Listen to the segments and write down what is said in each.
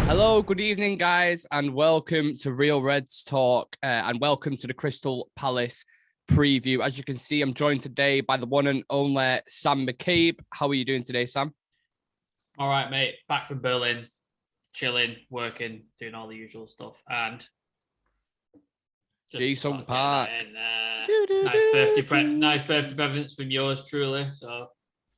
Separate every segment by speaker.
Speaker 1: Hello, good evening, guys, and welcome to Real Reds Talk, and welcome to the Crystal Palace preview. As you can see, I'm joined today by the one and only Sam McCabe. How are you doing today, Sam?
Speaker 2: All right, mate. Back from Berlin, chilling, working, doing all the usual stuff, and
Speaker 1: G Song Park.
Speaker 2: Nice birthday presents from yours truly. So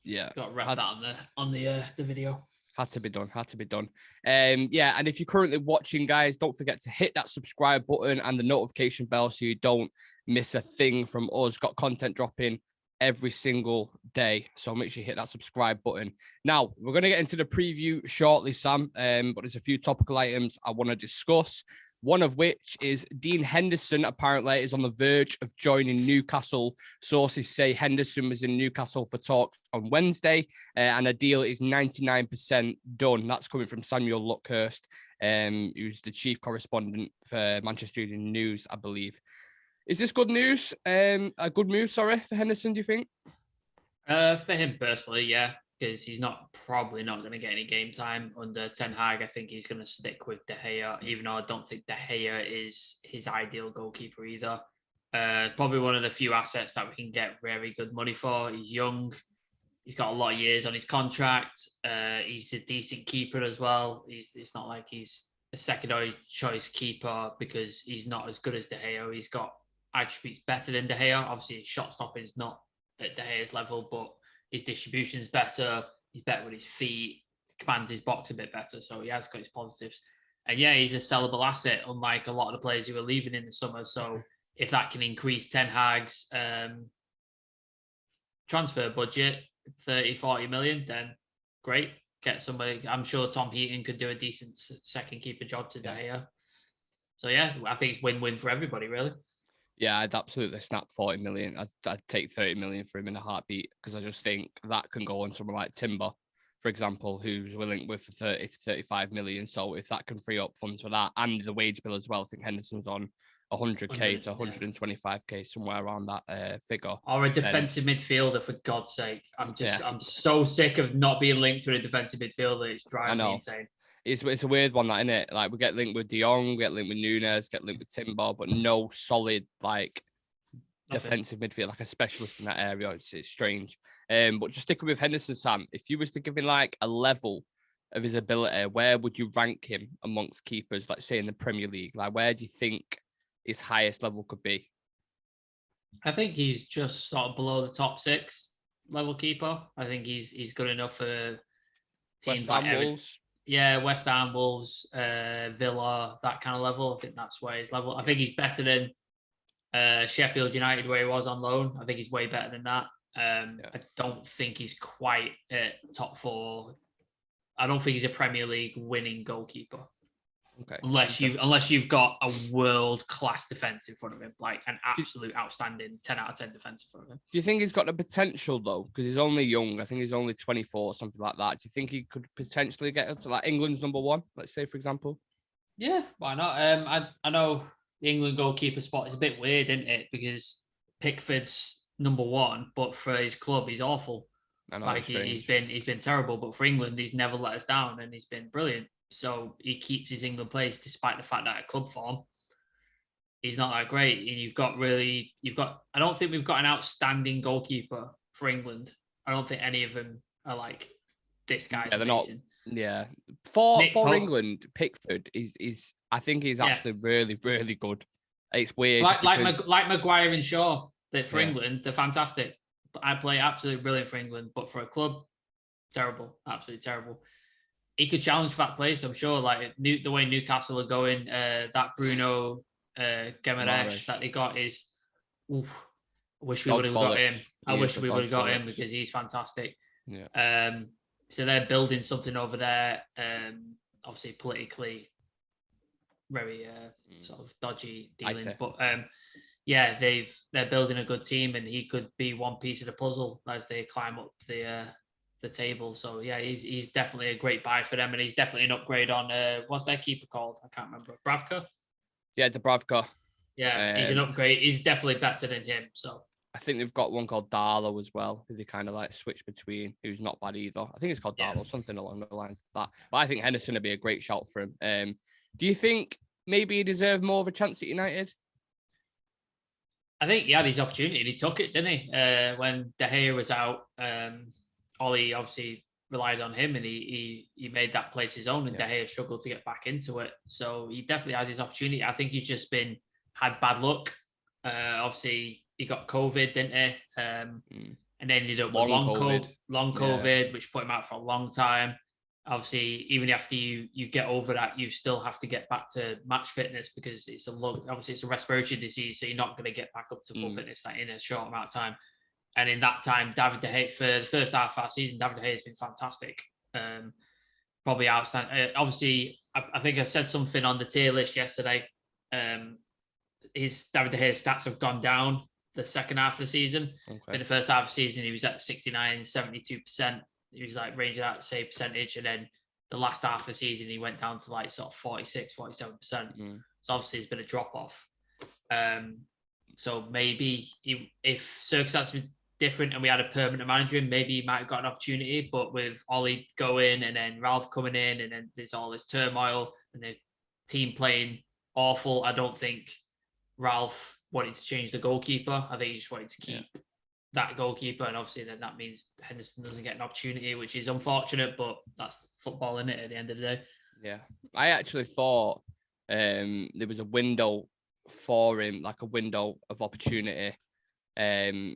Speaker 1: yeah,
Speaker 2: got to wrap that on the video.
Speaker 1: Had to be done. Yeah, and if you're currently watching, guys, don't forget to hit that subscribe button and the notification bell so you don't miss a thing from us. Got content dropping every single day, so make sure you hit that subscribe button. Now, we're going to get into the preview shortly, Sam, but there's a few topical items I want to discuss. One of which is Dean Henderson apparently is on the verge of joining Newcastle. Sources say Henderson was in Newcastle for talks on Wednesday, and a deal is 99% done. That's coming from Samuel Luckhurst, who's the chief correspondent for Manchester United News, I believe. Is this good news? A good move, for Henderson, do you think?
Speaker 2: For him personally, yeah, because he's probably not going to get any game time under Ten Hag. I think he's going to stick with De Gea, even though I don't think De Gea is his ideal goalkeeper either. Probably one of the few assets that we can get very good money for. He's young. He's got a lot of years on his contract. He's a decent keeper as well. It's not like he's a secondary choice keeper because he's not as good as De Gea. He's got attributes better than De Gea. Obviously, his shot stopping is not at De Gea's level, but his distribution is better. He's better with his feet, commands his box a bit better. So he has got his positives. And yeah, he's a sellable asset, unlike a lot of the players who are leaving in the summer. So if that can increase Ten Hag's transfer budget, 30, 40 million, then great. Get somebody. I'm sure Tom Heaton could do a decent second keeper job to De Gea. So yeah, I think it's win-win for everybody, really.
Speaker 1: Yeah, I'd absolutely snap 40 million. I'd take 30 million for him in a heartbeat because I just think that can go on someone like Timber, for example, who's we're linked with for 30 to 35 million. So if that can free up funds for that and the wage bill as well, I think Henderson's on 100k to 125k, somewhere around that figure.
Speaker 2: Or a defensive midfielder, for God's sake. I'm so sick of not being linked with a defensive midfielder. It's driving me insane.
Speaker 1: It's a weird one, that, isn't it? Like, we get linked with De Jong, we get linked with Nunes, get linked with Timber, but no solid, like, defensive midfield, like a specialist in that area. It's strange. But just sticking with Henderson, Sam, if you was to give him, like, a level of his ability, where would you rank him amongst keepers, like, say, in the Premier League? Like, where do you think his highest level could be?
Speaker 2: I think he's just sort of below the top 6 level keeper. I think he's good enough for teams like
Speaker 1: Wolves.
Speaker 2: Yeah, West Ham, Wolves, Villa, that kind of level. I think that's where his level. I think he's better than Sheffield United, where he was on loan. I think he's way better than that. I don't think he's quite at top 4. I don't think he's a Premier League winning goalkeeper.
Speaker 1: Okay.
Speaker 2: Unless you've got a world-class defense in front of him, like an absolute outstanding 10 out of 10 defense in front of him.
Speaker 1: Do you think he's got the potential, though? Because he's only young. I think he's only 24 or something like that. Do you think he could potentially get up to, like, England's number 1, let's say, for example?
Speaker 2: Yeah, why not? I know the England goalkeeper spot is a bit weird, isn't it? Because Pickford's number 1, but for his club, he's awful.
Speaker 1: I know,
Speaker 2: like he's been terrible, but for England, he's never let us down, and he's been brilliant. So he keeps his England place despite the fact that at club form, he's not that great. And I don't think we've got an outstanding goalkeeper for England. I don't think any of them are like, this guy's amazing.
Speaker 1: For England, Pickford is I think he's actually really, really good. It's weird.
Speaker 2: Like Maguire and Shaw, that for England, they're fantastic. But I play absolutely brilliant for England, but for a club, terrible, absolutely terrible. He could challenge for that place, I'm sure. Like the way Newcastle are going, that Bruno Guimaraes that they got is, I wish we would have got him. I wish we would have got him because he's fantastic.
Speaker 1: Yeah.
Speaker 2: So they're building something over there. Obviously, politically, very sort of dodgy dealings, but they're building a good team, and he could be one piece of the puzzle as they climb up the table. So yeah, he's definitely a great buy for them, and he's definitely an upgrade on what's their keeper called? I can't remember. Bravka.
Speaker 1: Yeah, Dubravka.
Speaker 2: Yeah, he's an upgrade. He's definitely better than him. So
Speaker 1: I think they've got one called Darlow as well, who they kind of like switch between, who's not bad either. I think it's called Darlow, something along the lines of that. But I think Henderson would be a great shout for him. Do you think maybe he deserved more of a chance at United?
Speaker 2: I think he had his opportunity and he took it, didn't he? When De Gea was out, Ollie obviously relied on him and he made that place his own, and De Gea struggled to get back into it. So he definitely had his opportunity. I think he's just had bad luck. Obviously, he got COVID, didn't he? And then ended up with long COVID, which put him out for a long time. Obviously, even after you get over that, you still have to get back to match fitness because it's a respiratory disease, so you're not going to get back up to full fitness in a short amount of time. And in that time, David De Gea, for the first half of our season, David De Gea has been fantastic. Probably outstanding. Obviously, I think I said something on the tier list yesterday. David De Gea's stats have gone down the second half of the season. Okay. In the first half of the season, he was at 69, 72%. He was like ranging out the same percentage. And then the last half of the season, he went down to like sort of 46, 47%. So obviously it's been a drop off. So maybe if circumstances were different and we had a permanent manager, maybe he might have got an opportunity. But with Ollie going and then Ralph coming in and then there's all this turmoil and the team playing awful, I don't think Ralph wanted to change the goalkeeper. I think he just wanted to keep that goalkeeper, and obviously then that means Henderson doesn't get an opportunity, which is unfortunate, but that's football, isn't it, at the end of the day?
Speaker 1: Yeah. I actually thought there was a window for him, like a window of opportunity a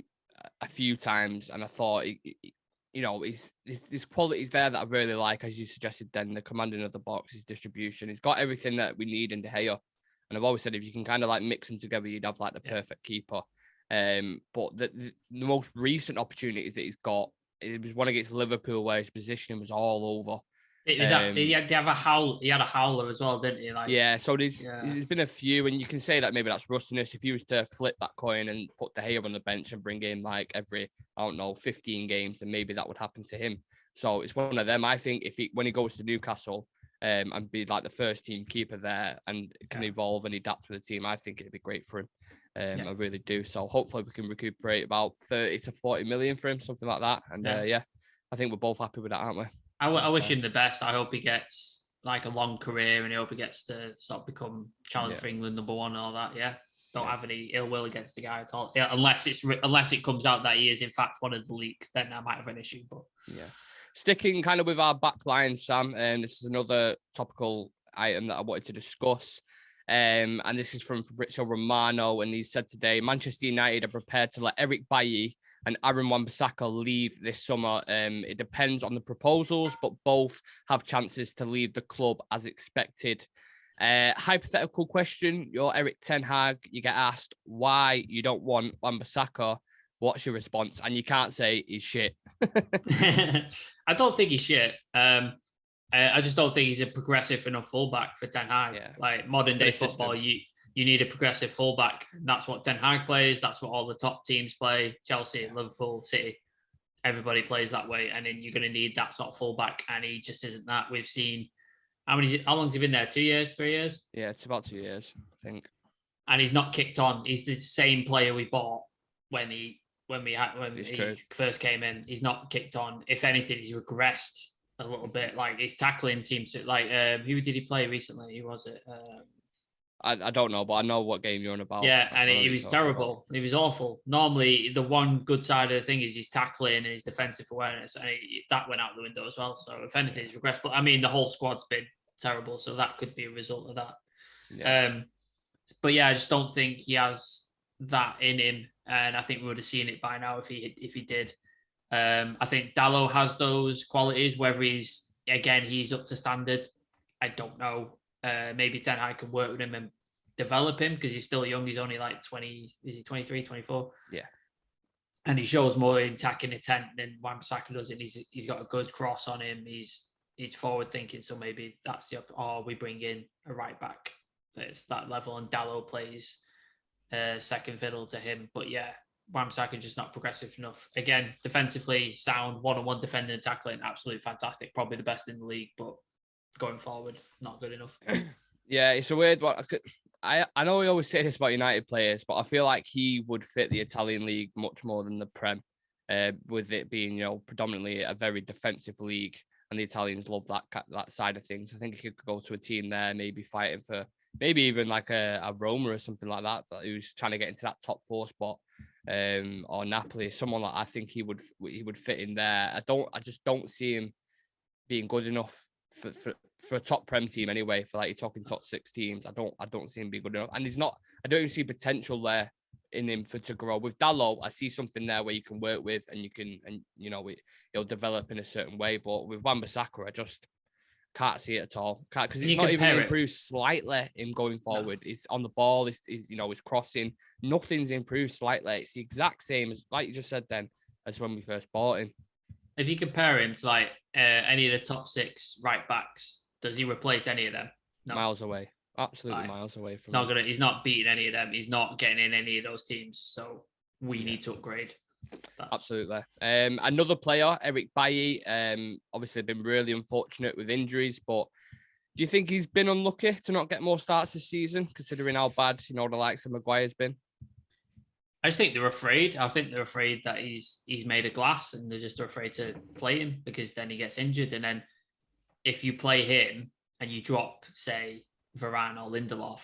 Speaker 1: few times, and I thought there's qualities there that I really like, as you suggested then, the commanding of the box, his distribution. He's got everything that we need in De Gea, and I've always said if you can kind of like mix them together, you'd have like the perfect keeper. But the most recent opportunities that he's got, it was one against Liverpool where his positioning was all over.
Speaker 2: It was he had a howler as well, didn't he?
Speaker 1: So there's been a few, and you can say that maybe that's rustiness. If you was to flip that coin and put De Gea on the bench and bring in like every 15 games, then maybe that would happen to him. So it's one of them. I think when he goes to Newcastle and be like the first team keeper there and can evolve and adapt with the team, I think it'd be great for him. I really do. So hopefully we can recuperate about 30 to 40 million for him, something like that. And I think we're both happy with that, aren't we?
Speaker 2: I wish him the best. I hope he gets like a long career and I hope he gets to sort of become challenge for England #1 and all that. Yeah. Don't have any ill will against the guy at all. Yeah, unless it comes out that he is in fact one of the leaks, then I might have an issue. But
Speaker 1: sticking kind of with our back line, Sam, this is another topical item that I wanted to discuss. And this is from Fabrizio Romano, and he said today, Manchester United are prepared to let Eric Bailly and Aaron Wan-Bissaka leave this summer. It depends on the proposals, but both have chances to leave the club as expected. Hypothetical question, you're Eric Ten Hag, you get asked why you don't want Wan-Bissaka. What's your response? And you can't say he's shit.
Speaker 2: I don't think he's shit. I just don't think he's a progressive enough fullback for Ten Hag. Yeah. Like modern day football, you need a progressive fullback. That's what Ten Hag plays. That's what all the top teams play. Chelsea, Liverpool, City, everybody plays that way. And then you're going to need that sort of fullback. And he just isn't that. We've seen how long's he been there? 2 years, 3 years?
Speaker 1: Yeah, it's about 2 years, I think.
Speaker 2: And he's not kicked on. He's the same player we bought when he first came in. He's not kicked on. If anything, he's regressed a little bit. Like his tackling seems to who did he play recently? Who was it?
Speaker 1: I don't know, but I know what game you're on about.
Speaker 2: Yeah, and he was terrible. He was awful. Normally, the one good side of the thing is his tackling and his defensive awareness, and that went out the window as well. So if anything, he's regressed. But I mean, the whole squad's been terrible, so that could be a result of that. Yeah. But yeah, I just don't think he has that in him, and I think we would have seen it by now if he did. I think Dalot has those qualities. Whether he's up to standard, I don't know. Maybe Ten Hag can work with him and develop him because he's still young. He's only like 20. Is he 23, 24? Yeah. And he shows more in attacking intent than Wan-Bissaka does. And he's got a good cross on him. He's forward thinking. So maybe that's or we bring in a right back that's that level and Dalot plays second fiddle to him. But yeah, Wan-Bissaka just not progressive enough. Again, defensively sound, one-on-one defending and tackling, absolutely fantastic. Probably the best in the league, but going forward, not good enough.
Speaker 1: Yeah, it's a weird one. I know we always say this about United players, but I feel like he would fit the Italian league much more than the Prem, with it being, predominantly a very defensive league, and the Italians love that side of things. I think he could go to a team there, maybe fighting for maybe even like a Roma or something like that, who's trying to get into that top 4 spot, or Napoli, someone like I think he would fit in there. I just don't see him being good enough for a top Prem team anyway. For like you're talking top 6 teams, I don't see him being good enough, and I don't even see potential there in him to grow. With Dalot, I see something there where you can work with, and he'll develop in a certain way. But with Wan-Bissaka, I just can't see it at all. Because it's not even improved slightly in going forward. No. It's on the ball. It's crossing. Nothing's improved slightly. It's the exact same as, like you just said then, as when we first bought him.
Speaker 2: If you compare him to like any of the top 6 right backs, does he replace any of them?
Speaker 1: No. Miles away. Absolutely miles away from
Speaker 2: him. He's not beating any of them. He's not getting in any of those teams. So we need to upgrade.
Speaker 1: Absolutely. Another player, Eric Bailly, obviously been really unfortunate with injuries, but do you think he's been unlucky to not get more starts this season, considering how bad, the likes of Maguire's been?
Speaker 2: I just think they're afraid. I think they're afraid that he's made of glass, and they're just afraid to play him because then he gets injured. And then if you play him and you drop, say, Varane or Lindelof,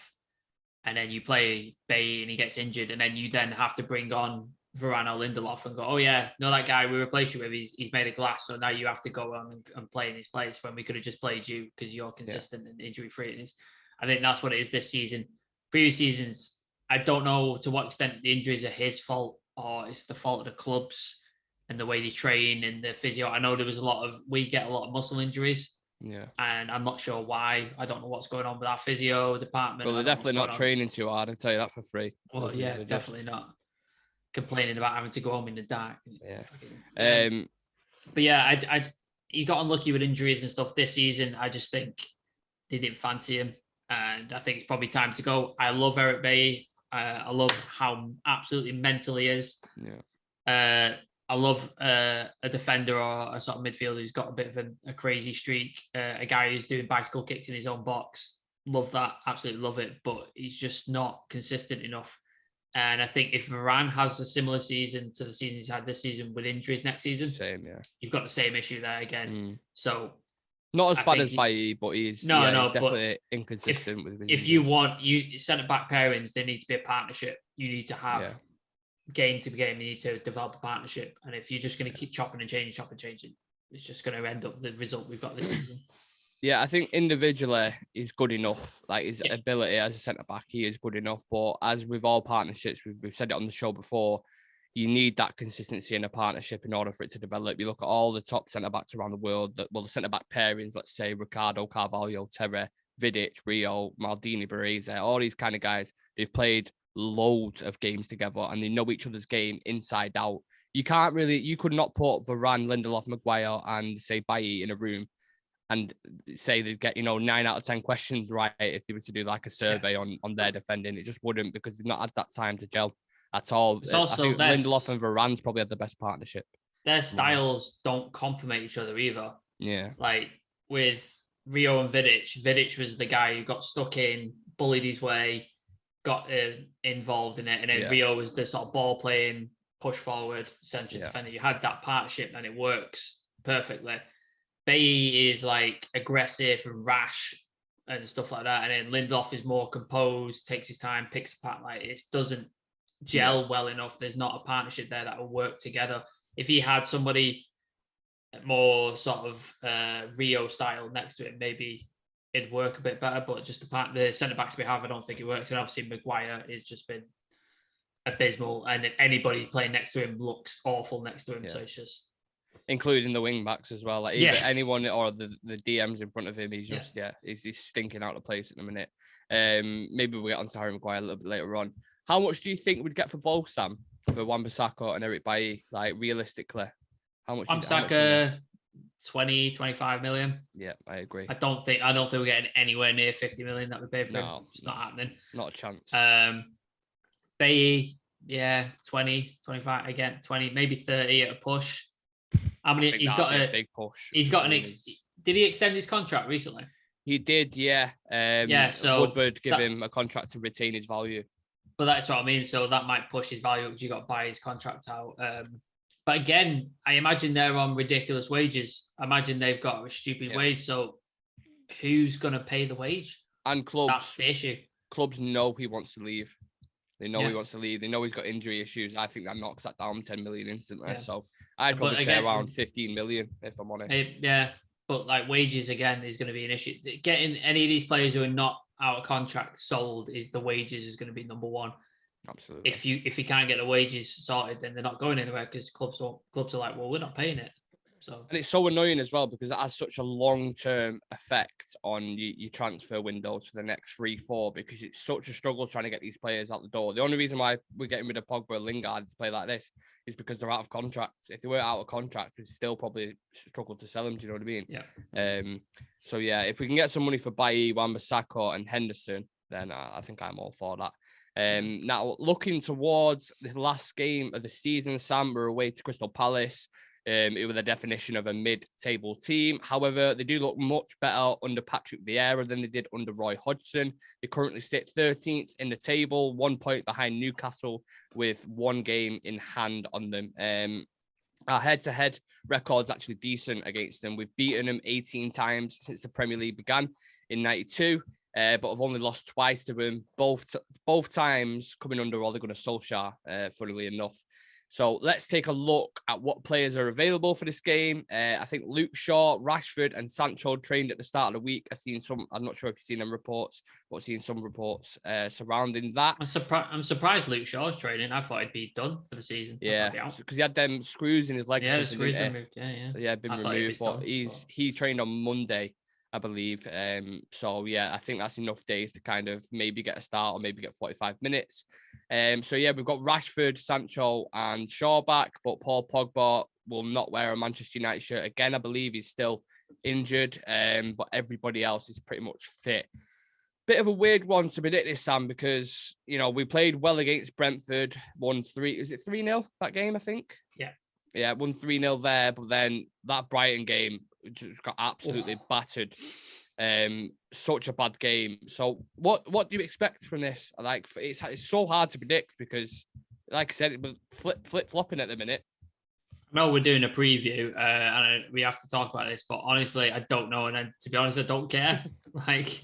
Speaker 2: and then you play Bailly and he gets injured, and then you then have to bring on Varane or Lindelof and go, oh yeah, no, that guy we replaced you with, he's made of glass, so now you have to go on and play in his place when we could have just played you because you're consistent and injury free. I think that's what it is this season. Previous seasons, I don't know to what extent the injuries are his fault or it's the fault of the clubs and the way they train and the physio. I know we get a lot of muscle injuries.
Speaker 1: Yeah.
Speaker 2: And I'm not sure why. I don't know what's going on with our physio department.
Speaker 1: Well, they're definitely not training too hard, I'll tell you that for free.
Speaker 2: Well, yeah, definitely not. Complaining about having to go home in the dark.
Speaker 1: Yeah.
Speaker 2: But yeah, he got unlucky with injuries and stuff this season. I just think they didn't fancy him. And I think it's probably time to go. I love Eric Bailly. I love how absolutely mental he is.
Speaker 1: Yeah.
Speaker 2: I love a defender or a sort of midfielder who's got a bit of a crazy streak. A guy who's doing bicycle kicks in his own box. Love that. Absolutely love it. But he's just not consistent enough. And I think if Varane has a similar season to the season he's had this season with injuries next season, you've got the same issue there again. So
Speaker 1: not as bad as Bailly, but he's definitely inconsistent with his
Speaker 2: if you want centre-back pairings, they need to be a partnership. You need to have game to game, you need to develop a partnership. And if you're just going to keep chopping and changing, it's just going to end up the result we've got this season.
Speaker 1: Yeah, I think individually he's good enough. Like his ability as a centre-back, he is good enough. But as with all partnerships, we've said it on the show before, you need that consistency in a partnership in order for it to develop. You look at all the top centre-backs around the world, the centre-back pairings, let's say Ricardo, Carvalho, Terry, Vidic, Rio, Maldini, Baresi, all these kind of guys, they've played loads of games together and they know each other's game inside out. You could not put Varane, Lindelof, Maguire and say Bailly in a room and say they'd get, 9 out of 10 questions right if they were to do like a survey on their defending. It just wouldn't, because they've not had that time to gel at all. I think Lindelof and Varane's probably had the best partnership.
Speaker 2: Their styles don't complement each other either.
Speaker 1: Yeah.
Speaker 2: Like with Rio and Vidic was the guy who got stuck in, bullied his way, got involved in it. And then Rio was the sort of ball playing, push forward, central defender. You had that partnership and it works perfectly. Bailly is like aggressive and rash and stuff like that. And then Lindelof is more composed, takes his time, picks apart. Like it doesn't gel well enough. There's not a partnership there that will work together. If he had somebody more sort of Rio style next to it, maybe it'd work a bit better. But just the centre backs we have, I don't think it works. And obviously Maguire has just been abysmal, and anybody playing next to him looks awful next to him. So it's just,
Speaker 1: including the wing backs as well. Like either anyone or the DMs in front of him, he's just he's stinking out of place at the minute. Maybe we'll get on to Harry Maguire a little bit later on. How much do you think we'd get for both, Sam, for Wan-Bissaka and Eric Bailly? Like realistically, how much?
Speaker 2: Wan-Bissaka, 20, 25 million.
Speaker 1: Yeah, I agree.
Speaker 2: I don't think we're getting anywhere near 50 million that we pay for him. It's not happening.
Speaker 1: Not a chance.
Speaker 2: Bailly, 20, 25 again, 20, maybe 30 at a push. I mean, he's got a
Speaker 1: big push.
Speaker 2: He's got did he extend his contract recently?
Speaker 1: He did, yeah.
Speaker 2: So
Speaker 1: Woodward give him a contract to retain his value.
Speaker 2: But that's what I mean. So that might push his value because you got to buy his contract out. But again, I imagine they're on ridiculous wages. I imagine they've got a stupid wage. So who's going to pay the wage?
Speaker 1: And clubs,
Speaker 2: that's the issue.
Speaker 1: Clubs know he wants to leave. They know he wants to leave. They know he's got injury issues. I think that knocks that down 10 million instantly. Yeah. So I'd probably say around 15 million, if I'm honest.
Speaker 2: But like wages, again, is going to be an issue. Getting any of these players who are not out of contract sold is the wages is going to be number one.
Speaker 1: Absolutely.
Speaker 2: If you can't get the wages sorted, then they're not going anywhere because clubs are like, well, we're not paying it. So,
Speaker 1: and it's so annoying as well because it has such a long-term effect on your transfer windows for the next 3-4 because it's such a struggle trying to get these players out the door. The only reason why we're getting rid of Pogba and Lingard to play like this is because they're out of contract. If they were out of contract, we'd still probably struggle to sell them. Do you know what I mean?
Speaker 2: Yeah.
Speaker 1: So yeah, if we can get some money for Bailly, Wan-Bissaka and Henderson, then I think I'm all for that. Now looking towards the last game of the season, Sam, we're away to Crystal Palace. It was the definition of a mid-table team. However, they do look much better under Patrick Vieira than they did under Roy Hodgson. They currently sit 13th in the table, 1 point behind Newcastle with 1 game in hand on them. Our head-to-head record's actually decent against them. We've beaten them 18 times since the Premier League began in 92, but I've only lost twice to them, both times coming under Ole Gunnar Solskjaer, funnily enough. So let's take a look at what players are available for this game. I think Luke Shaw, Rashford, and Sancho trained at the start of the week. I'm not sure if you've seen them reports, but I've seen some reports surrounding that.
Speaker 2: I'm surprised Luke Shaw's training. I thought he'd be done for the season.
Speaker 1: Yeah, because he had them screws in his leg.
Speaker 2: Yeah, the screws been removed. Yeah,
Speaker 1: been removed. But he trained on Monday, I believe. So yeah, I think that's enough days to kind of maybe get a start or maybe get 45 minutes. So yeah, we've got Rashford, Sancho, and Shaw back, but Paul Pogba will not wear a Manchester United shirt again. I believe he's still injured, but everybody else is pretty much fit. Bit of a weird one to predict this, Sam, because we played well against Brentford, won 3. Is it 3-0 that game? I think. Yeah, won 3-0 there, but then that Brighton game just got absolutely battered. Such a bad game. So what do you expect from this? Like, it's so hard to predict because, like I said, it was flip-flopping at the minute.
Speaker 2: No, we're doing a preview, and we have to talk about this. But honestly, I don't know, and to be honest, I don't care. Like,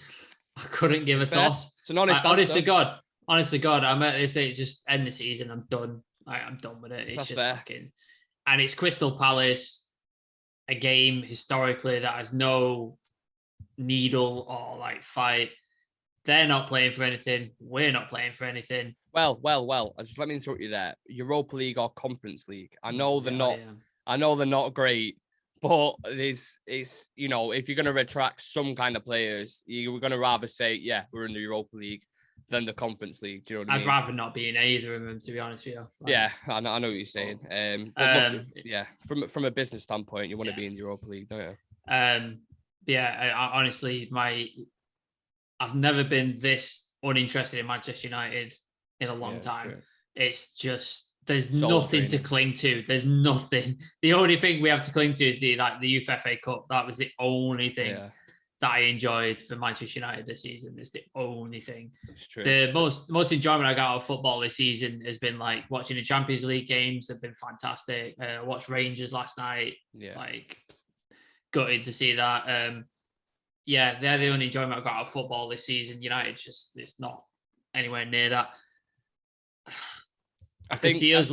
Speaker 2: I couldn't give a toss.
Speaker 1: It's an honest answer.
Speaker 2: Honest to God, I'm at this. Just end the season. I'm done. I'm done with it. It's
Speaker 1: That's
Speaker 2: just
Speaker 1: fair.
Speaker 2: fucking. And it's Crystal Palace, a game historically that has no needle or like fight. They're not playing for anything. We're not playing for anything.
Speaker 1: Well. Just let me interrupt you there. Europa League or Conference League? I know they're not. Yeah. I know they're not great, but it's if you're going to retract some kind of players, you're going to rather say, yeah, we're in the Europa League than the Conference League. Do you know what I mean?
Speaker 2: I'd rather not be in either of them, to be honest with you.
Speaker 1: Yeah, I know what you're saying. Look, yeah, from a business standpoint, you want to be in the Europa League, don't you?
Speaker 2: I honestly, I've never been this uninterested in Manchester United in a long time. It's just there's nothing to cling to. There's nothing. The only thing we have to cling to is the Youth FA Cup. That was the only thing that I enjoyed for Manchester United this season. It's the only thing.
Speaker 1: It's true.
Speaker 2: The most enjoyment I got out of football this season has been like watching the Champions League games. Have been fantastic. Watched Rangers last night.
Speaker 1: Yeah.
Speaker 2: Like, gutted to see that. They're the only enjoyment I got out of football this season. United it's not anywhere near that. I could see us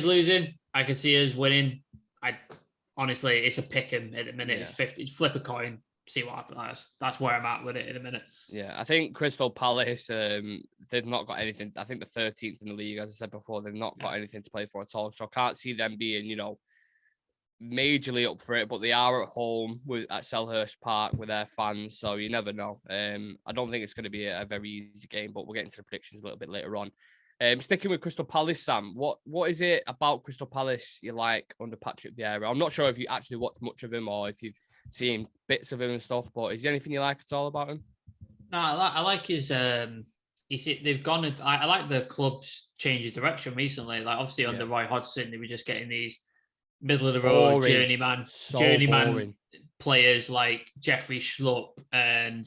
Speaker 2: losing. I could see us winning. Honestly, it's a pick 'em at the minute. It's 50. It's flip a coin. See what happens. That's where I'm at with it in a minute.
Speaker 1: Yeah, I think Crystal Palace, they've not got anything. I think the 13th in the league, as I said before, they've not got anything to play for at all. So I can't see them being, majorly up for it. But they are at home at Selhurst Park with their fans, so you never know. I don't think it's going to be a very easy game, but we'll get into the predictions a little bit later on. Sticking with Crystal Palace, Sam, what is it about Crystal Palace you like under Patrick Vieira? I'm not sure if you actually watched much of him or if you've seen bits of him and stuff, but is there anything you like at all about him?
Speaker 2: No, I like his. They've gone. I like the club's change of direction recently. Like obviously under Roy Hodgson, they were just getting these middle of the road
Speaker 1: Boring.
Speaker 2: journeyman
Speaker 1: So
Speaker 2: boring players like Jeffrey Schlupp and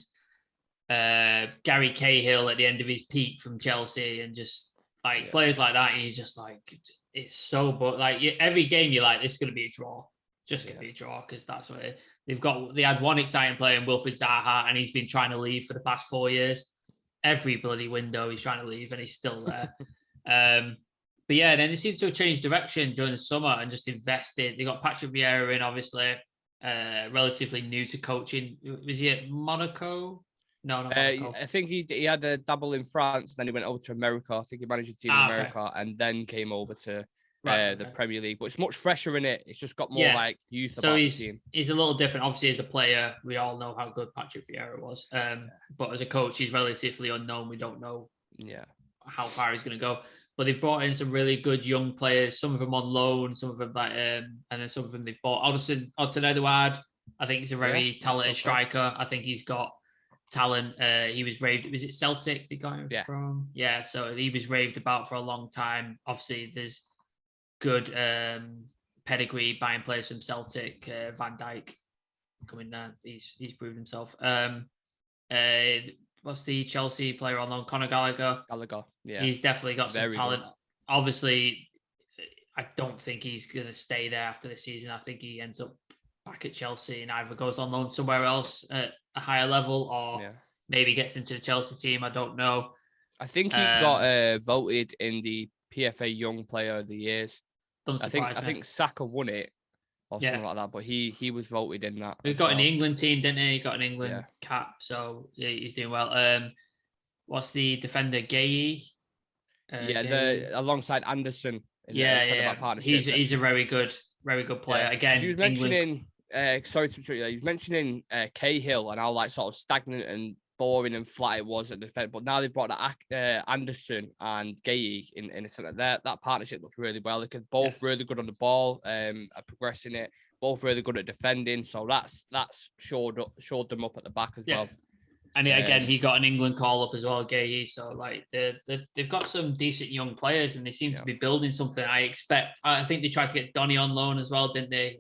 Speaker 2: Gary Cahill at the end of his peak from Chelsea, and just like players like that. And he's just like, it's so, but like every game you're like, this is going to be a draw, just going to be a draw, because that's what they had one exciting player in Wilfried Zaha, and he's been trying to leave for the past 4 years. Every bloody window he's trying to leave, and he's still there. But yeah, then they seem to have changed direction during the summer and just invested. They got Patrick Vieira in, obviously, relatively new to coaching. Was he at Monaco? No, not Monaco.
Speaker 1: I think he had a double in France, then he went over to America. I think he managed a team in America, and then came over to the Premier League. But it's much fresher in it. It's just got more like youth about the team.
Speaker 2: He's a little different. Obviously, as a player, we all know how good Patrick Vieira was. But as a coach, he's relatively unknown. We don't know how far he's going to go. But they've brought in some really good young players. Some of them on loan, some of them and then some of them they've bought. Odson Edouard, I think he's a very talented striker. I think he's got talent. He was raved. Was it Celtic they got him from? Yeah, so he was raved about for a long time. Obviously, there's good pedigree buying players from Celtic. Van Dijk coming there. He's proved himself. What's the Chelsea player on loan? Conor Gallagher. Yeah. He's definitely got some talent. Good. Obviously, I don't think he's going to stay there after the season. I think he ends up back at Chelsea and either goes on loan somewhere else at a higher level, or maybe gets into the Chelsea team. I don't know.
Speaker 1: I think he got voted in the PFA Young Player of the Years. I think Saka won it or something like that, but he was voted in that.
Speaker 2: He got an England team, didn't he? He got an England cap, so he's doing well. What's the defender, Gay?
Speaker 1: Alongside Anderson.
Speaker 2: He's a very good player. Again,
Speaker 1: he was mentioning. Sorry to interrupt you. He was mentioning Cahill and how like sort of stagnant and boring and flat it was at the defense, but now they've brought Anderson and Gay in a center. That partnership looks really well. They're both really good on the ball, progressing it. Both really good at defending, so that's showed them up at the back as well.
Speaker 2: And again, he got an England call up as well, Gay. So like they've got some decent young players, and they seem to be building something. I think they tried to get Donny on loan as well, didn't they?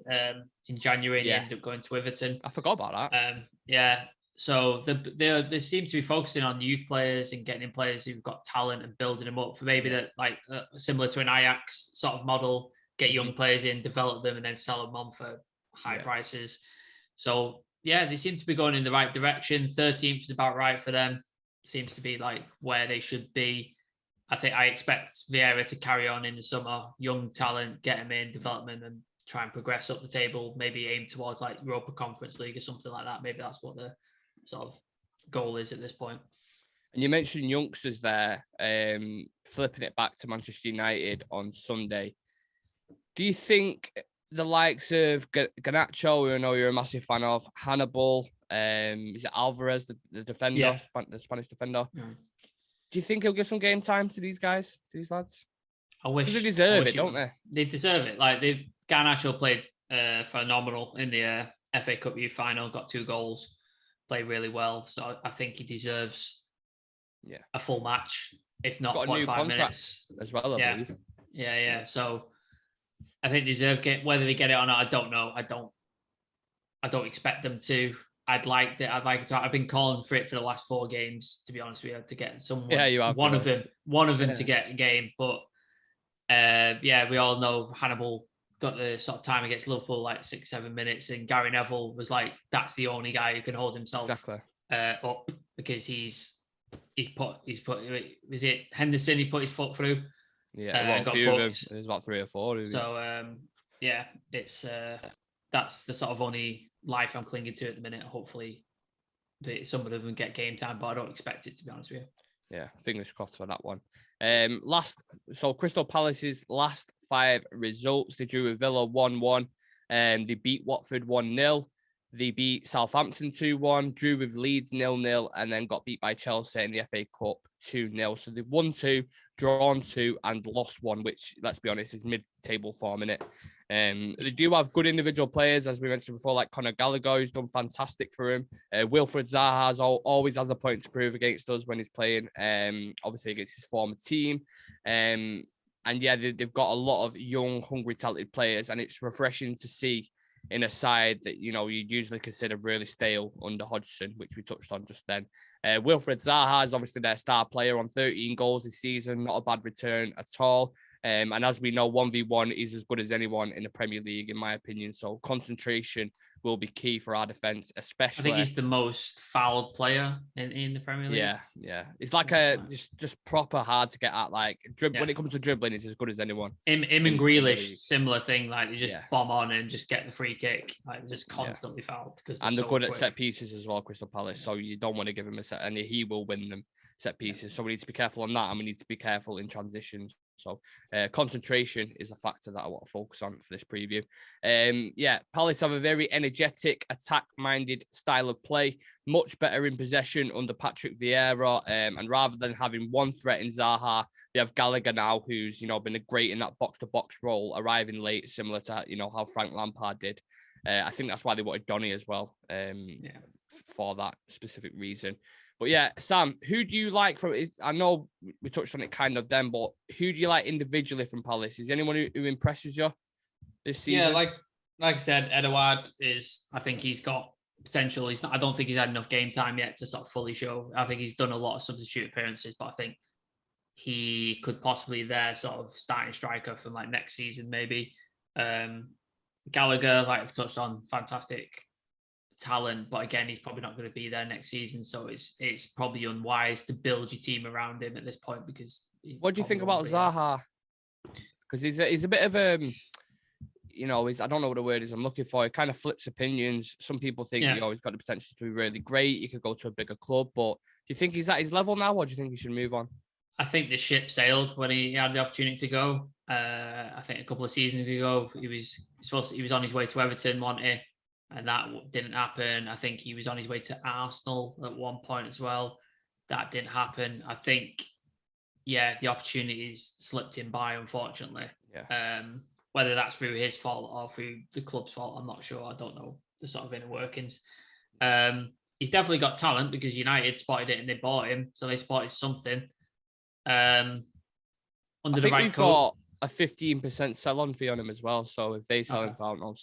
Speaker 2: In January, and he ended up going to Everton.
Speaker 1: I forgot about
Speaker 2: that. So they seem to be focusing on youth players and getting in players who've got talent and building them up. For maybe that like similar to an Ajax sort of model, get young players in, develop them, and then sell them on for high prices. So they seem to be going in the right direction. 13th is about right for them. Seems to be like where they should be. I expect Vieira to carry on in the summer. Young talent, get them in, development, and try and progress up the table. Maybe aim towards like Europa Conference League or something like that. Maybe that's what the sort of goal is at this point.
Speaker 1: And you mentioned youngsters there, flipping it back to Manchester United on Sunday. Do you think the likes of Garnacho, who I know you're a massive fan of, Hannibal, is it Alvarez, the defender, the Spanish defender? Do you think he'll give some game time to these guys, to these lads?
Speaker 2: I wish.
Speaker 1: Because they deserve it, don't they?
Speaker 2: They deserve it. Like Garnacho played phenomenal in the FA Cup Youth final, got 2 goals, played really well. So I think he deserves a full match, if not 45 minutes
Speaker 1: as well. I believe.
Speaker 2: Yeah. So I think they deserve it. Whether they get it or not, I don't know. I don't expect them to. I'd like it to. I've been calling for it for the last 4 games, to be honest with you, to get someone.
Speaker 1: Yeah, you have.
Speaker 2: One of them to get a game, but we all know Hannibal got the sort of time against Liverpool, like 6-7 minutes, and Gary Neville was like, that's the only guy who can hold himself up, because he's put was it Henderson? He put his foot through.
Speaker 1: Yeah, a few of them. There's about 3 or 4.
Speaker 2: So it's that's the sort of only life I'm clinging to at the minute. Hopefully, some of them get game time, but I don't expect it, to be honest with you.
Speaker 1: Yeah, fingers crossed for that one. Crystal Palace's last 5 results: they drew with Villa 1-1, they beat Watford 1-0, they beat Southampton 2-1, drew with Leeds 0-0, and then got beat by Chelsea in the FA Cup 2-0. So they've won 2, drawn 2, and lost 1, which, let's be honest, is mid-table form, innit? They do have good individual players, as we mentioned before, like Conor Gallagher, who's done fantastic for him. Wilfried Zaha always has a point to prove against us when he's playing, obviously against his former team. And And yeah, they've got a lot of young, hungry, talented players, and it's refreshing to see in a side that, you know, you'd usually consider really stale under Hodgson, which we touched on just then. Wilfred Zaha is obviously their star player on 13 goals this season. Not a bad return at all. And as we know, 1v1 is as good as anyone in the Premier League, in my opinion. So concentration will be key for our defence, especially.
Speaker 2: I think he's the most fouled player in the Premier League.
Speaker 1: Yeah. It's like just proper hard to get at. Like when it comes to dribbling, it's as good as anyone.
Speaker 2: Him and Grealish, similar thing. Like they just bomb on and just get the free kick. Like they're just constantly fouled because
Speaker 1: they're good at set pieces as well, Crystal Palace. So you don't want to give him a set, and he will win them set pieces. So we need to be careful on that, and we need to be careful in transitions. So concentration is a factor that I want to focus on for this preview. Palace have a very energetic, attack-minded style of play, much better in possession under Patrick Vieira. And rather than having one threat in Zaha, they have Gallagher now, who's, you know, been great in that box-to-box role, arriving late, similar to, you know, how Frank Lampard did. I think that's why they wanted Donny as well, for that specific reason. But yeah, Sam, who do you like from? I know we touched on it kind of then, but who do you like individually from Palace? Is there anyone who impresses you this season?
Speaker 2: Yeah, like I said, Edouard is. I think he's got potential. He's not. I don't think he's had enough game time yet to sort of fully show. I think he's done a lot of substitute appearances, but I think he could possibly their sort of starting striker from like next season maybe. Gallagher, like I've touched on, fantastic talent, but again, he's probably not going to be there next season, so it's probably unwise to build your team around him at this point. Because
Speaker 1: what do you think about Zaha? Because he's a bit of you know, I don't know what the word is I'm looking for. He kind of flips opinions. Some people think he's got the potential to be really great. He could go to a bigger club, but do you think he's at his level now, or do you think he should move on?
Speaker 2: I think the ship sailed when he had the opportunity to go. I think a couple of seasons ago he was on his way to Everton, wasn't he? And that didn't happen. I think he was on his way to Arsenal at one point as well. That didn't happen. I think, the opportunities slipped him by, unfortunately. Whether that's through his fault or through the club's fault, I'm not sure. I don't know the sort of inner workings. He's definitely got talent because United spotted it and they bought him. So they spotted something. Under the right coach.
Speaker 1: Got a 15% sell-on fee on him as well. So if they sell him for, I don't know,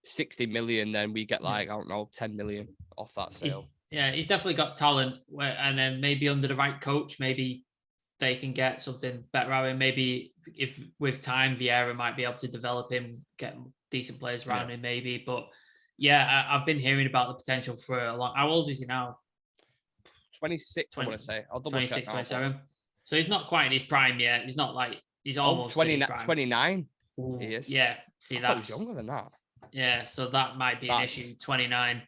Speaker 1: 60 million, then we get like, I don't know, 10 million off that sale.
Speaker 2: He's definitely got talent, and then maybe under the right coach, maybe they can get something better out of him. Maybe if with time, Vieira might be able to develop him, get decent players around him, maybe. But I've been hearing about the potential for a long. How old is he now?
Speaker 1: 26, I want to say. I'll double
Speaker 2: 26,
Speaker 1: check now.
Speaker 2: 27. So he's not quite in his prime yet. He's not like he's almost
Speaker 1: 29.
Speaker 2: Ooh,
Speaker 1: he is.
Speaker 2: Yeah, see that.
Speaker 1: He's younger than that.
Speaker 2: Yeah, so that might be an issue. 29,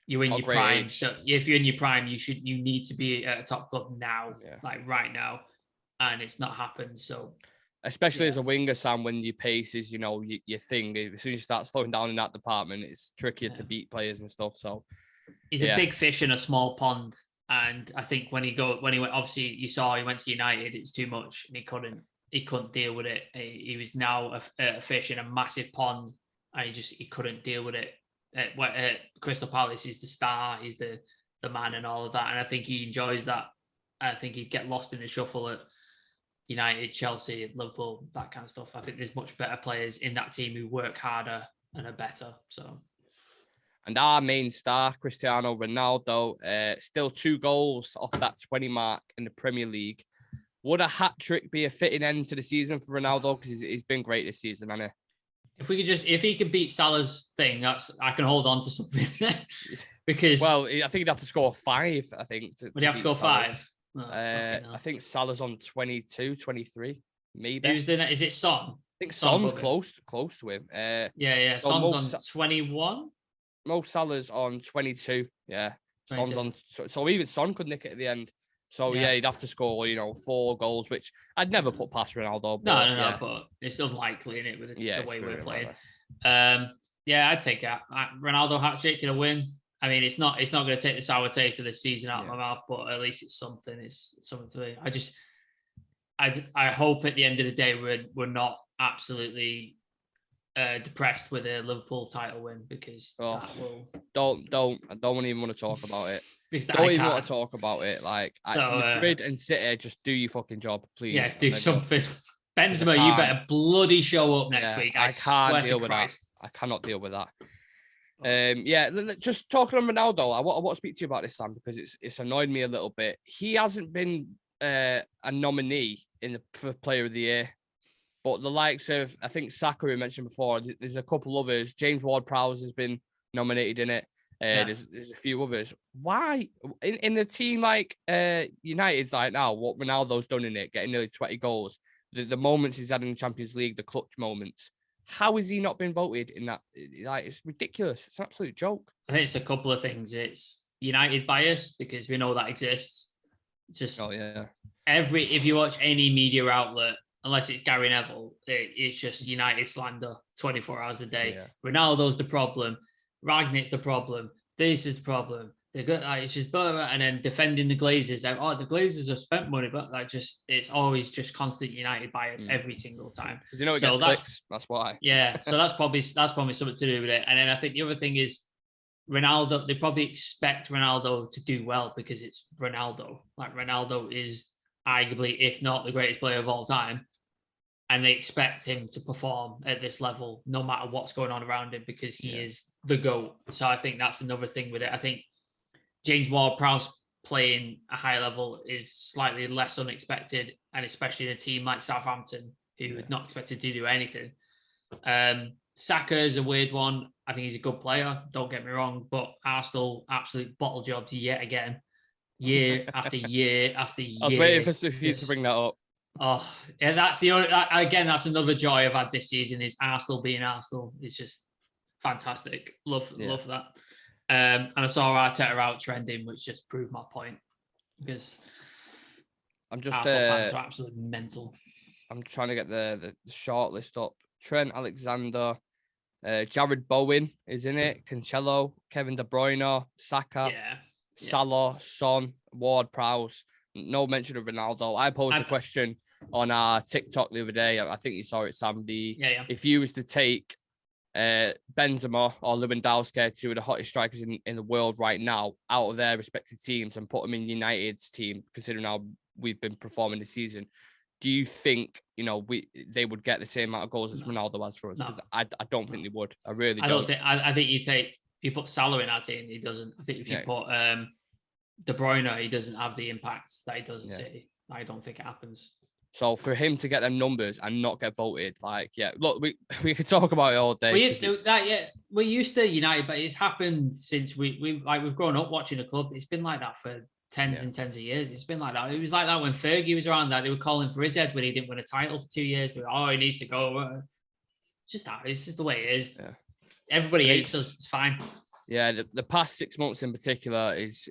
Speaker 2: you're in your prime. Age. So if you're in your prime, you need to be at a top club now, like right now, and it's not happened. So,
Speaker 1: especially as a winger, Sam, when your pace is, you know, your thing. As soon as you start slowing down in that department, it's trickier to beat players and stuff. So,
Speaker 2: he's a big fish in a small pond, and I think when he went, obviously you saw he went to United, it's too much, and he couldn't deal with it. He was now a fish in a massive pond. And he couldn't deal with it. Crystal Palace, he's the star, he's the man and all of that. And I think he enjoys that. I think he'd get lost in the shuffle at United, Chelsea, Liverpool, that kind of stuff. I think there's much better players in that team who work harder and are better. So,
Speaker 1: and our main star, Cristiano Ronaldo, still 2 goals off that 20 mark in the Premier League. Would a hat trick be a fitting end to the season for Ronaldo? Because he's been great this season, hasn't he?
Speaker 2: If he can beat Salah's thing, I can hold on to something. Because
Speaker 1: I think he'd have to score 5. I think.
Speaker 2: Would he have to score 5? Oh,
Speaker 1: I think Salah's on 22, 23, maybe.
Speaker 2: Is it Son?
Speaker 1: I think Son's close to him.
Speaker 2: Son's on 21.
Speaker 1: Mo Salah's on 22. Yeah, 22. Son's on. So even Son could nick it at the end. So he'd have to score, 4 goals, which I'd never put past Ronaldo.
Speaker 2: But, no, but it's unlikely in it with the way we're playing. I'd take that. Ronaldo hat trick, gonna win. I mean, it's not going to take the sour taste of this season out of my mouth, but at least it's something. It's something to. I hope at the end of the day we're not absolutely depressed with a Liverpool title win, because
Speaker 1: I don't even want to talk about it. Don't even want to talk about it. Like, Madrid and City, just do your fucking job, please.
Speaker 2: Yeah, do something. Benzema, you better bloody show up next week. I
Speaker 1: can't deal with
Speaker 2: Christ.
Speaker 1: that. I cannot deal with that. Just talking on Ronaldo, I want to speak to you about this, Sam, because it's annoyed me a little bit. He hasn't been a nominee for Player of the Year, but the likes of, I think Saka, we mentioned before, there's a couple others. James Ward-Prowse has been nominated in it. There's a few others. Why in a team like United's like now, what Ronaldo's done in it, getting nearly 20 goals, the moments he's had in the Champions League, the clutch moments, how has he not been voted in that? Like, it's ridiculous. It's an absolute joke.
Speaker 2: I think it's a couple of things. It's United bias, because we know that exists. Just if you watch any media outlet, unless it's Gary Neville, it's just United slander 24 hours a day. Ronaldo's the problem. Ragnick's the problem. This is the problem. It's just and then defending the Glazers. The Glazers have spent money, but it's always just constant United bias every single time.
Speaker 1: Because it gets clicks. That's why.
Speaker 2: Yeah, so that's probably something to do with it. And then I think the other thing is Ronaldo. They probably expect Ronaldo to do well because it's Ronaldo. Like, Ronaldo is arguably, if not the greatest player of all time, and they expect him to perform at this level no matter what's going on around him, because he is the GOAT. So I think that's another thing with it. I think James Ward-Prowse playing a high level is slightly less unexpected, and especially in a team like Southampton, who are not expected to do anything. Saka is a weird one. I think he's a good player, don't get me wrong, but Arsenal absolute bottle jobs yet again, year after year after year.
Speaker 1: I was waiting for Sophie to bring that up.
Speaker 2: Oh, yeah, that's the only, again, that's another joy I've had this season, is Arsenal being Arsenal. It's just fantastic. Love that. And I saw Arteta out trending, which just proved my point, because Arsenal fans are absolutely mental.
Speaker 1: I'm trying to get the short list up. Trent Alexander, Jared Bowen is in it, Cancelo, Kevin De Bruyne, Saka, Salah, Son, Ward-Prowse. No mention of Ronaldo. I posed a question on our TikTok the other day. I think you saw it, Sam. If you was to take Benzema or Lewandowski, two of the hottest strikers in the world right now, out of their respective teams, and put them in United's team, considering how we've been performing this season, do you think they would get the same amount of goals as Ronaldo has for us? Because I don't think they would. I really don't.
Speaker 2: I think you put Salah in our team, he doesn't. I think if you put De Bruyne, he doesn't have the impact that he does in City. I don't think it happens.
Speaker 1: So for him to get them numbers and not get voted, look, we could talk about it all day.
Speaker 2: We're used to United, but it's happened since we've grown up watching the club. It's been like that for tens and tens of years. It's been like that. It was like that when Fergie was around. That they were calling for his head when he didn't win a title for 2 years. They were, he needs to go. It's just that. It's just the way it is. Yeah. Everybody hates us. It's fine.
Speaker 1: Yeah, the past 6 months in particular is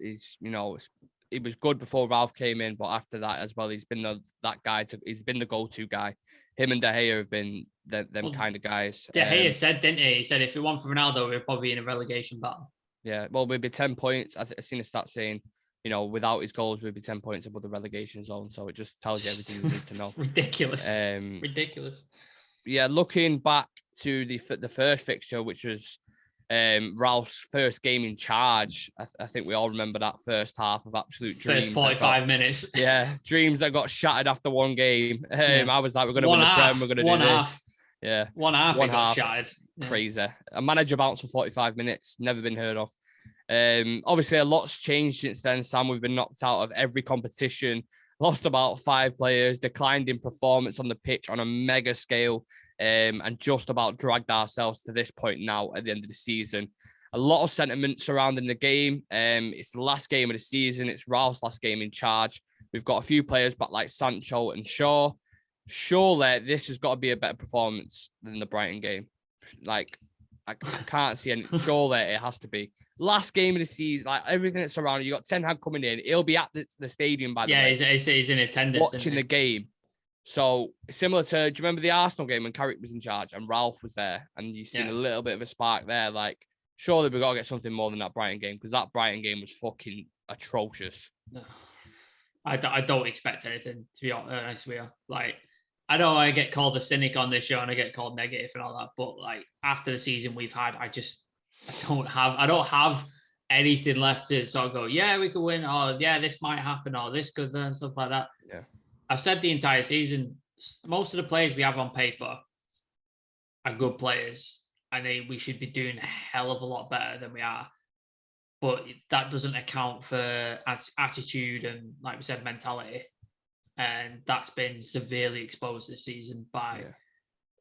Speaker 1: it was good before Ralph came in, but after that as well, he's been that guy. He's been the go-to guy. Him and De Gea have been them kind of guys.
Speaker 2: De Gea said, didn't he? He said if it weren't for Ronaldo, we'd probably be in a relegation battle.
Speaker 1: Yeah, well, we'd be 10 points. I've seen a stat saying, without his goals, we'd be 10 points above the relegation zone. So it just tells you everything you need to know.
Speaker 2: Ridiculous. Ridiculous.
Speaker 1: Yeah, looking back to the first fixture, which was Ralph's first game in charge. I think we all remember that first half of absolute dreams.
Speaker 2: First 45 minutes.
Speaker 1: Yeah, dreams that got shattered after one game. I was like, we're going to win the Prem, we're going to do this. Yeah.
Speaker 2: One half got shattered.
Speaker 1: Crazy. A manager bounce for 45 minutes, never been heard of. Obviously, a lot's changed since then, Sam. We've been knocked out of every competition, lost about 5 players, declined in performance on the pitch on a mega scale. And just about dragged ourselves to this point now at the end of the season. A lot of sentiment surrounding the game. It's the last game of the season. It's Ralph's last game in charge. We've got a few players back like Sancho and Shaw. Surely this has got to be a better performance than the Brighton game. Like, I can't see any. Surely it has to be. Last game of the season, like everything that's surrounding. You got Ten Hag coming in. He'll be at the stadium by the way.
Speaker 2: Yeah, he's in attendance.
Speaker 1: Watching the game. So similar to, do you remember the Arsenal game when Carrick was in charge and Ralph was there, and you seen a little bit of a spark there? Like, surely we've got to get something more than that Brighton game, because that Brighton game was fucking atrocious.
Speaker 2: I don't expect anything, to be honest with you. Like, I know I get called a cynic on this show and I get called negative and all that, but like after the season we've had, I don't have anything left to sort of go, yeah, we could win, or yeah, this might happen, or this could and stuff like that.
Speaker 1: Yeah.
Speaker 2: I've said the entire season, most of the players we have on paper are good players, and we should be doing a hell of a lot better than we are. But that doesn't account for attitude and, like we said, mentality. And that's been severely exposed this season by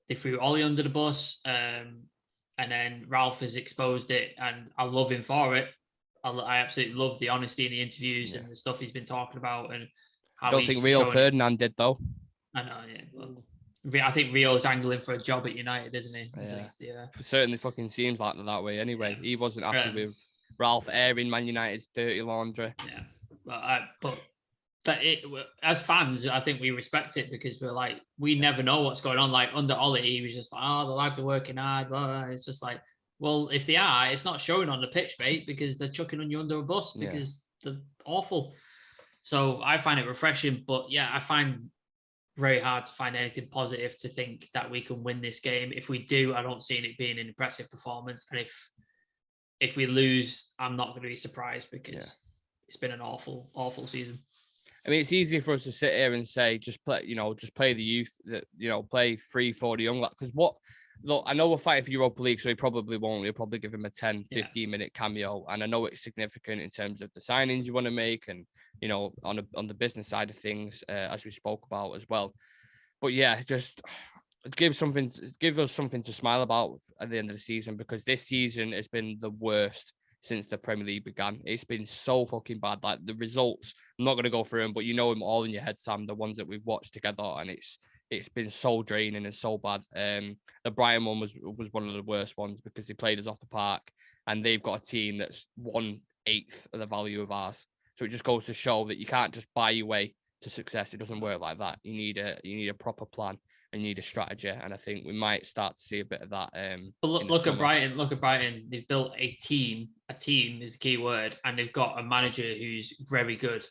Speaker 2: they threw Ollie under the bus, and then Ralph has exposed it, and I love him for it. I absolutely love the honesty in the interviews and the stuff he's been talking about, and how
Speaker 1: I don't think Rio Ferdinand did though.
Speaker 2: I know, yeah. I think Rio's angling for a job at United, isn't he?
Speaker 1: Yeah. It certainly fucking seems like that way anyway. He wasn't happy with Ralph airing Man United's dirty laundry.
Speaker 2: Yeah. But as fans, I think we respect it because we're like, we never know what's going on. Like under Ollie, he was just like, oh, the lads are working hard. Blah, blah. It's just like, well, if they are, it's not showing on the pitch, mate, because they're chucking on you under a bus because they're awful. So I find it refreshing, but I find very hard to find anything positive to think that we can win this game. If we do, I don't see it being an impressive performance. And if we lose, I'm not going to be surprised because it's been an awful, awful season.
Speaker 1: I mean, it's easy for us to sit here and say, just play the youth, that, play 3-4 the young lad. Because look, I know we're fighting for Europa League, so he probably won't. He'll probably give him a 10, 15-minute cameo. And I know it's significant in terms of the signings you want to make and, on the business side of things, as we spoke about as well. But just give us something to smile about at the end of the season, because this season has been the worst since the Premier League began. It's been so fucking bad. Like the results, I'm not going to go through them, but them all in your head, Sam, the ones that we've watched together, and it's been so draining and so bad. The Brighton one was one of the worst ones because they played us off the park, and they've got a team that's 1/8 of the value of ours. So it just goes to show that you can't just buy your way to success. It doesn't work like that. You need a proper plan and you need a strategy, and I think we might start to see a bit of that.
Speaker 2: But look at Brighton. Look at Brighton. They've built a team. A team is the key word, and they've got a manager who's very good.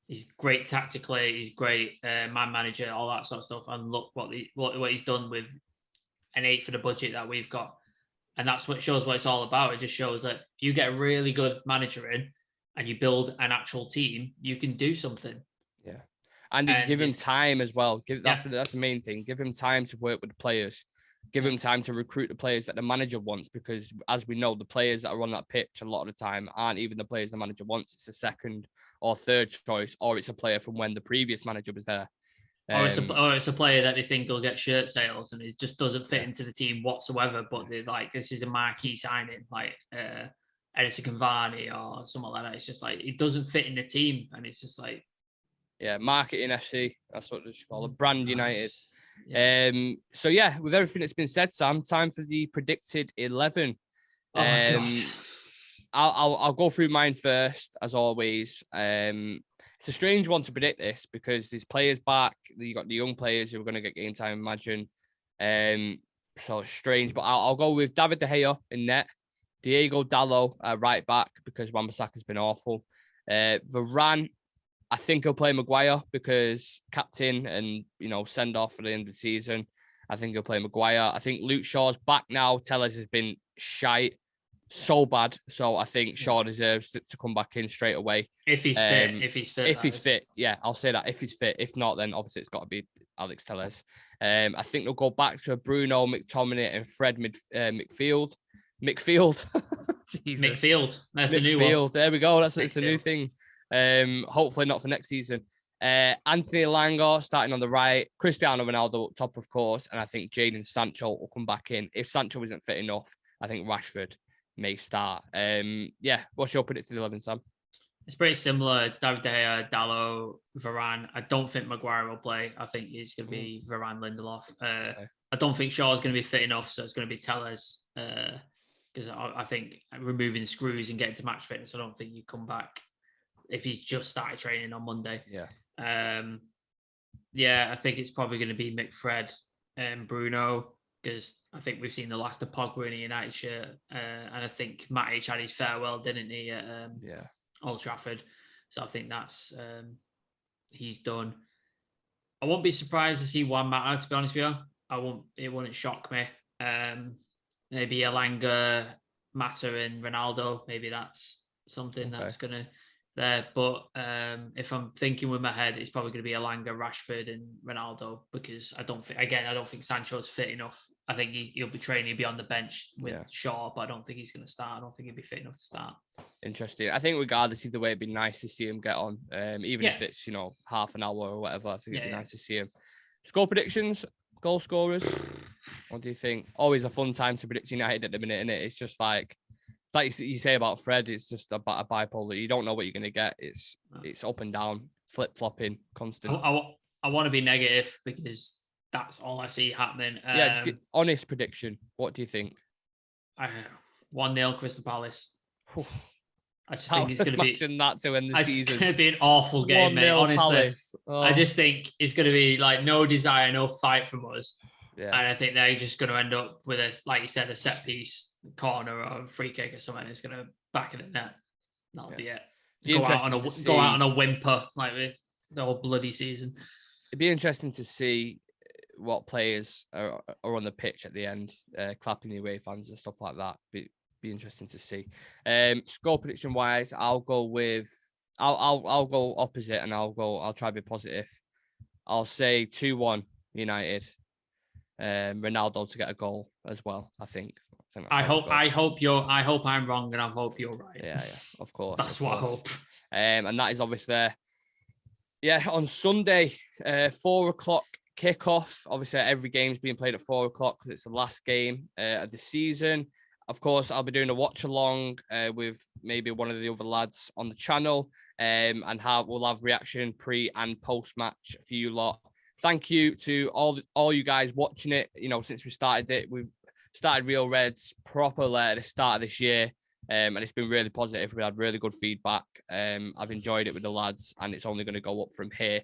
Speaker 2: He's great tactically. He's great man manager, all that sort of stuff. And look what he's done with an 1/8 of the budget that we've got, and that's what shows what it's all about. It just shows that if you get a really good manager in and you build an actual team, you can do something.
Speaker 1: Yeah. And if you give him time as well, that's the main thing. Give him time to work with the players. Give him time to recruit the players that the manager wants, because as we know, the players that are on that pitch a lot of the time aren't even the players the manager wants. It's a second or third choice, or it's a player from when the previous manager was there.
Speaker 2: Or it's a player that they think will get shirt sales and it just doesn't fit into the team whatsoever. But they're like, this is a marquee signing, like Edison Cavani or something like that. It's just like, it doesn't fit in the team. And it's just like,
Speaker 1: marketing FC. That's what they call it. Brand United.
Speaker 2: Yeah.
Speaker 1: So with everything that's been said, Sam, time for the predicted 11. I'll go through mine first, as always. It's a strange one to predict this because there's players back. You got the young players who are going to get game time, imagine. So it's strange, but I'll go with David De Gea in net, Diego Dallo right back because Wan-Bissaka's been awful. Varane, I think he'll play Maguire because captain and, send off for the end of the season. I think he'll play Maguire. I think Luke Shaw's back now. Tellez has been shite, so bad. So I think Shaw deserves to come back in straight away.
Speaker 2: If he's fit.
Speaker 1: If he's fit, I'll say that. If he's fit. If not, then obviously it's got to be Alex Tellez. I think they'll go back to Bruno, McTominay and Fred McField. McField.
Speaker 2: McField. That's the new one.
Speaker 1: There we go. It's a new thing. Hopefully not for next season. Anthony Elanga starting on the right, Cristiano Ronaldo up top, of course, and I think Jadon Sancho will come back in. If Sancho isn't fit enough, I think Rashford may start. What's your predicted 11, Sam?
Speaker 2: It's pretty similar. David De Gea, Dallo, Varane. I don't think Maguire will play. I think it's going to be Varane, Lindelof. I don't think Shaw's going to be fit enough, so it's going to be Tellez. Because I think removing screws and getting to match fitness, I don't think you come back if he's just started training on Monday. I think it's probably going to be McFred and Bruno, because I think we've seen the last of Pogba in a United shirt, and I think Matic had his farewell, didn't he, at Old Trafford? So I think that's he's done. I won't be surprised to see Juan Mata, to be honest with you. It wouldn't shock me. Maybe Elanga, Mata and Ronaldo. Maybe that's something that's going to there. But if I'm thinking with my head, it's probably going to be Elanga, Rashford, and Ronaldo, because I don't think Sancho's fit enough. I think he'll be training, he'll be on the bench with Shaw, but I don't think he's going to start. I don't think he'll be fit enough to start.
Speaker 1: Interesting. I think regardless of the way, it'd be nice to see him get on, even if it's, half an hour or whatever. I think it'd be nice to see him. Score predictions, goal scorers. What do you think? Always a fun time to predict United at the minute, isn't it? It's just like you say about Fred, it's just a bipolar. You don't know what you're going to get. It's up and down, flip-flopping, constant.
Speaker 2: I want to be negative because that's all I see happening.
Speaker 1: Just get honest prediction. What do you think?
Speaker 2: 1-0 Crystal Palace. I just think it's going to be
Speaker 1: that to end the season.
Speaker 2: It's going to be an awful game, mate. Honestly,
Speaker 1: oh.
Speaker 2: I just think it's going to be like no desire, no fight from us. Yeah. And I think they're just going to end up with like you said, a set piece corner or a free kick or something. It's going to back in the net. That'll be it. Go out on a whimper like the whole bloody season.
Speaker 1: It'd be interesting to see what players are on the pitch at the end, clapping the away fans and stuff like that. Be interesting to see. Score prediction wise, I'll go opposite, and I'll try to be positive. I'll say 2-1 United. Ronaldo to get a goal as well. I think
Speaker 2: I hope I'm wrong, and I hope you're right.
Speaker 1: Yeah, of course.
Speaker 2: That's what I hope.
Speaker 1: And that is obviously, on Sunday, 4:00 kickoff. Obviously, every game's being played at 4:00 because it's the last game of the season. Of course, I'll be doing a watch along with maybe one of the other lads on the channel, and we'll have reaction pre and post match for you lot. Thank you to all you guys watching it. Since we started it, we've started Real Reds properly at the start of this year, and it's been really positive. We had really good feedback. I've enjoyed it with the lads, and it's only going to go up from here.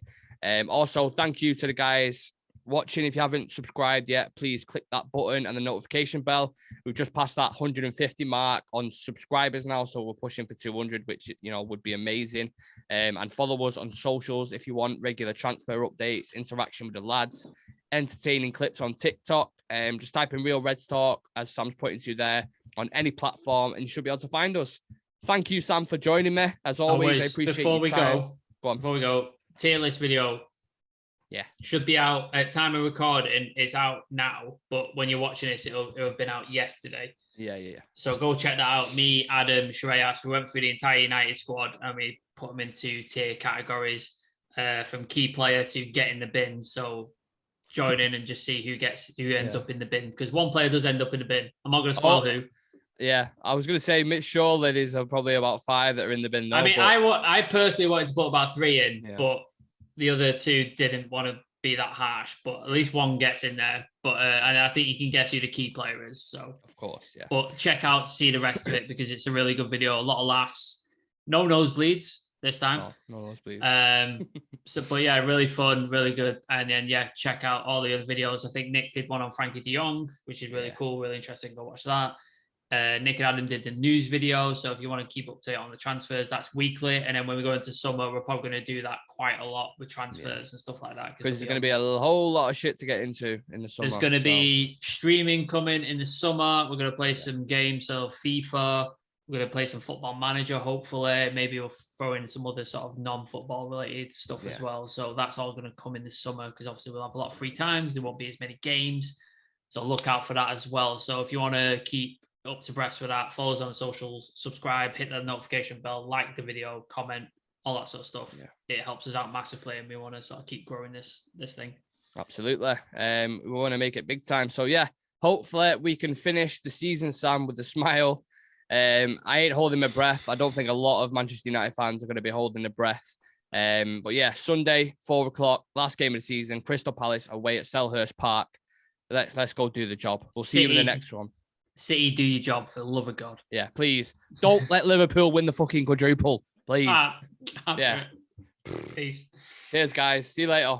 Speaker 1: Also, thank you to the guys watching. If you haven't subscribed yet, please click that button and the notification bell. We've just passed that 150 mark on subscribers now, so we're pushing for 200, which would be amazing. And follow us on socials if you want regular transfer updates, interaction with the lads, entertaining clips on TikTok. Just type in Real Reds Talk, as Sam's pointing to there, on any platform, and you should be able to find us. Thank you, Sam, for joining me. As always, I appreciate your time.
Speaker 2: Before we go, tier list video.
Speaker 1: Yeah,
Speaker 2: should be out at time of recording. It's out now, but when you're watching this, it'll have been out yesterday.
Speaker 1: Yeah.
Speaker 2: So go check that out. Me, Adam, Shreyas, we went through the entire United squad and we put them into tier categories, from key player to get in the bin. So join in and just see who ends up in the bin, because one player does end up in the bin. I'm not going to spoil who.
Speaker 1: Yeah, I was going to say Mitch Shaw. There's probably about 5 that are in the bin now.
Speaker 2: I mean, I personally wanted to put about 3 in, but the other 2 didn't want to be that harsh, but at least one gets in there. But and I think you can guess who the key player is. So
Speaker 1: of course, yeah.
Speaker 2: But check out, see the rest of it, because it's a really good video. A lot of laughs, no nosebleeds this time.
Speaker 1: No nosebleeds.
Speaker 2: But yeah, really fun, really good. And then check out all the other videos. I think Nick did one on Frankie De Jong, which is really cool, really interesting. Go watch that. Nick and Adam did the news video. So if you want to keep up to date on the transfers, that's weekly. And then when we go into summer, we're probably going to do that quite a lot with transfers and stuff like that.
Speaker 1: Because there's going to be a whole lot of shit to get into in the summer.
Speaker 2: There's going to be streaming coming in the summer. We're going to play some games. So FIFA, we're going to play some Football Manager, hopefully. Maybe we'll throw in some other sort of non-football related stuff as well. So that's all going to come in the summer, because obviously we'll have a lot of free time because there won't be as many games. So look out for that as well. So if you want to keep up to breast with that, follow us on socials, subscribe, hit the notification bell, like the video, comment, all that sort of stuff. It helps us out massively, and we want to sort of keep growing this thing.
Speaker 1: Absolutely. We want to make it big time. So hopefully we can finish the season, Sam, with a smile. I ain't holding my breath. I don't think a lot of Manchester United fans are going to be holding their breath. But Sunday, 4:00, last game of the season, Crystal Palace away at Selhurst Park. Let's go do the job. We'll see you in the next one.
Speaker 2: City, do your job, for the love of God.
Speaker 1: Yeah, please. Don't let Liverpool win the fucking quadruple. Please.
Speaker 2: Peace.
Speaker 1: Cheers, guys. See you later.